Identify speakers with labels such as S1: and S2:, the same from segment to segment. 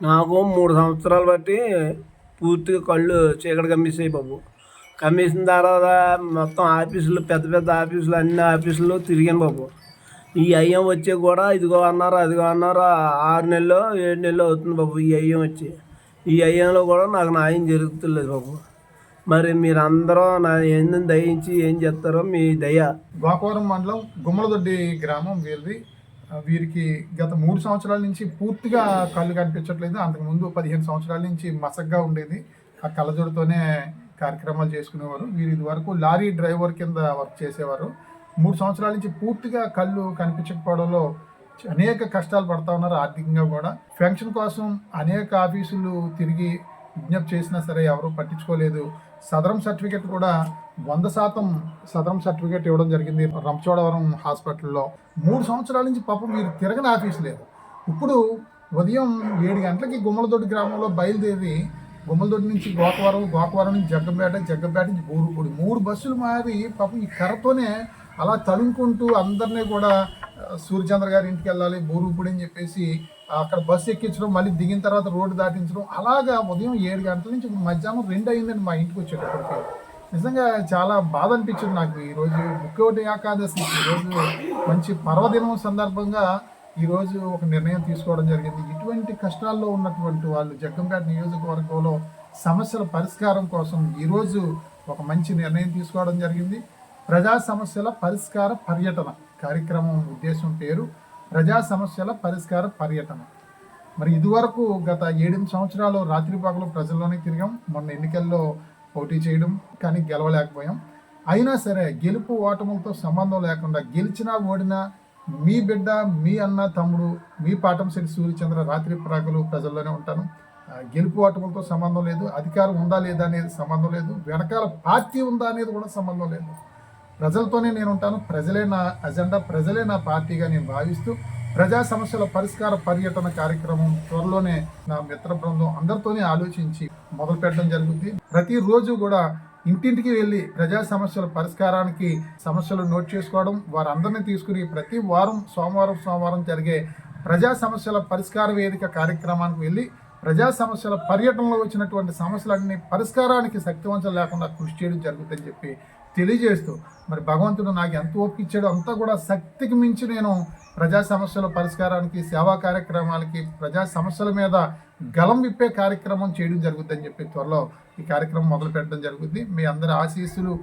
S1: నాకు 3 సంవత్సరాలు బట్టి పూర్తిగా కళ్ళు చీకటి కమ్మేసాయి బాబు. కమ్మేసిన తర్వాత మొత్తం ఆఫీసులు పెద్ద పెద్ద ఆఫీసులు అన్ని ఆఫీసుల్లో తిరిగాను బాబు. ఈ అయ్యం వచ్చి కూడా ఇదిగో అన్నారు అదిగో అన్నారు 6 నెలలో 7 నెలలో అవుతుంది బాబు ఈ అయ్యం వచ్చి. ఈ అయ్యంలో కూడా నాకు న్యాయం జరుగుతులేదు బాబు. మరి మీరందరూ నా ఏందని దయించి ఏం చేస్తారో మీ దయ.
S2: గోకవరం మండలం గుమ్మలదొడ్డి గ్రామం వీరిది. వీరికి గత 3 సంవత్సరాల నుంచి పూర్తిగా కళ్ళు కనిపించట్లేదు. అంతకుముందు 15 సంవత్సరాల నుంచి మసగ్గా ఉండేది. ఆ కళ్ళజోడుతోనే కార్యక్రమాలు చేసుకునేవారు. వీరు ఇది వరకు లారీ డ్రైవర్ కింద వర్క్ చేసేవారు. 3 సంవత్సరాల నుంచి పూర్తిగా కళ్ళు కనిపించకపోవడంలో అనేక కష్టాలు పడతా ఉన్నారు. ఆర్థికంగా కూడా పెన్షన్ కోసం అనేక ఆఫీసులు తిరిగి విజ్ఞప్తి చేసినా సరే ఎవరూ పట్టించుకోలేదు. సదరం సర్టిఫికేట్ కూడా 100% సదరం సర్టిఫికేట్ ఇవ్వడం జరిగింది రంపచోడవరం హాస్పిటల్లో. 3 సంవత్సరాల నుంచి పాపం మీరు తిరగని ఆఫీస్ లేదు. ఇప్పుడు ఉదయం 7 గంటలకి గుమ్మలదొడ్డి గ్రామంలో బయలుదేరి గుమ్మలదొడ్డి నుంచి గోకవరం నుంచి జగ్గంపేట నుంచి బూరుపూడి 3 బస్సులు మారి పాపం ఈ కర్రతోనే అలా తలుముకుంటూ అందరినీ కూడా సూర్యచంద్ర గారి ఇంటికి వెళ్ళాలి బూరుపూడి అని చెప్పేసి అక్కడ బస్సు ఎక్కించడం, మళ్ళీ దిగిన తర్వాత రోడ్డు దాటించడం, అలాగా ఉదయం 7 గంటల నుంచి మధ్యాహ్నం 2 అయిందండి మా ఇంటికి వచ్చేటప్పటికి. నిజంగా చాలా బాధ అనిపించింది నాకు. ఈరోజు ముక్కోటి ఏకాదశి, ఈరోజు మంచి పర్వదినం సందర్భంగా ఈరోజు ఒక నిర్ణయం తీసుకోవడం జరిగింది. ఇటువంటి కష్టాల్లో ఉన్నటువంటి వాళ్ళు జగ్గంపేట నియోజకవర్గంలో సమస్యల పరిష్కారం కోసం ఈరోజు ఒక మంచి నిర్ణయం తీసుకోవడం జరిగింది. ప్రజా సమస్యల పరిష్కార పర్యటన కార్యక్రమం ఉద్దేశం పేరు ప్రజా సమస్యల పరిష్కార పర్యటన. మరి ఇదివరకు గత 7 సంవత్సరాలు రాత్రి పగలు ప్రజల్లోనే తిరిగాం. మొన్న ఎన్నికల్లో పోటీ చేయడం కానీ గెలవలేకపోయాం. అయినా సరే గెలుపు ఓటములతో సంబంధం లేకుండా గెలిచినా ఓడినా మీ బిడ్డ, మీ అన్న, తమ్ముడు, మీ పాటంశెట్టి సూర్యచంద్ర రాత్రి పగలు ప్రజల్లోనే ఉంటాను. గెలుపు ఓటములతో సంబంధం లేదు, అధికారం ఉందా లేదా అనేది సంబంధం లేదు, వెనకాల పార్టీ ఉందా అనేది కూడా సంబంధం లేదు. ప్రజలతోనే నేను ఉంటాను. ప్రజలే నా అజెండా, ప్రజలే నా పార్టీగా నేను భావిస్తూ ప్రజా సమస్యల పరిష్కార పర్యటన కార్యక్రమం త్వరలోనే నా మిత్ర బృందం అందరితోనే ఆలోచించి మొదలు పెట్టడం జరుగుతుంది. ప్రతిరోజు కూడా ఇంటింటికి వెళ్ళి ప్రజా సమస్యల పరిష్కారానికి సమస్యలు నోట్ చేసుకోవడం, వారందరినీ తీసుకుని ప్రతి వారం సోమవారం జరిగే ప్రజా సమస్యల పరిష్కార వేదిక కార్యక్రమానికి వెళ్ళి ప్రజా సమస్యల పర్యటనలో వచ్చినటువంటి సమస్యలన్నీ పరిష్కారానికి శక్తివంచం లేకుండా కృషి చేయడం జరుగుతుందని చెప్పి తెలియజేస్తూ, మరి భగవంతుడు నాకు ఎంత ఓపిక ఇచ్చాడో అంతా కూడా శక్తికి మించి నేను ప్రజా సమస్యల పరిష్కారానికి, సేవా కార్యక్రమాలకి, ప్రజా సమస్యల మీద గలం విప్పే కార్యక్రమం చేయడం జరుగుతుందని చెప్పి త్వరలో ఈ కార్యక్రమం మొదలు పెట్టడం జరుగుతుంది. మీ అందరి ఆశీస్సులు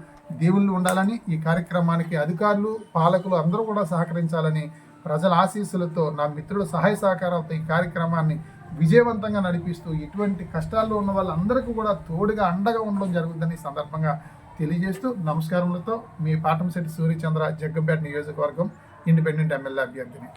S2: దేవుళ్ళు ఉండాలని, ఈ కార్యక్రమానికి అధికారులు, పాలకులు అందరూ కూడా సహకరించాలని, ప్రజల ఆశీస్సులతో నా మిత్రుల సహాయ సహకారాలతో ఈ కార్యక్రమాన్ని విజయవంతంగా నడిపిస్తూ ఇటువంటి కష్టాల్లో ఉన్న వాళ్ళందరికీ కూడా తోడుగా అండగా ఉండడం జరుగుతుందని సందర్భంగా తెలియజేస్తూ నమస్కారములతో మీ పాటంశెట్టి సూర్యచంద్ర జగ్గంపేట నియోజకవర్గం ఇండిపెండెంట్ ఎమ్మెల్యే అభ్యర్థిని.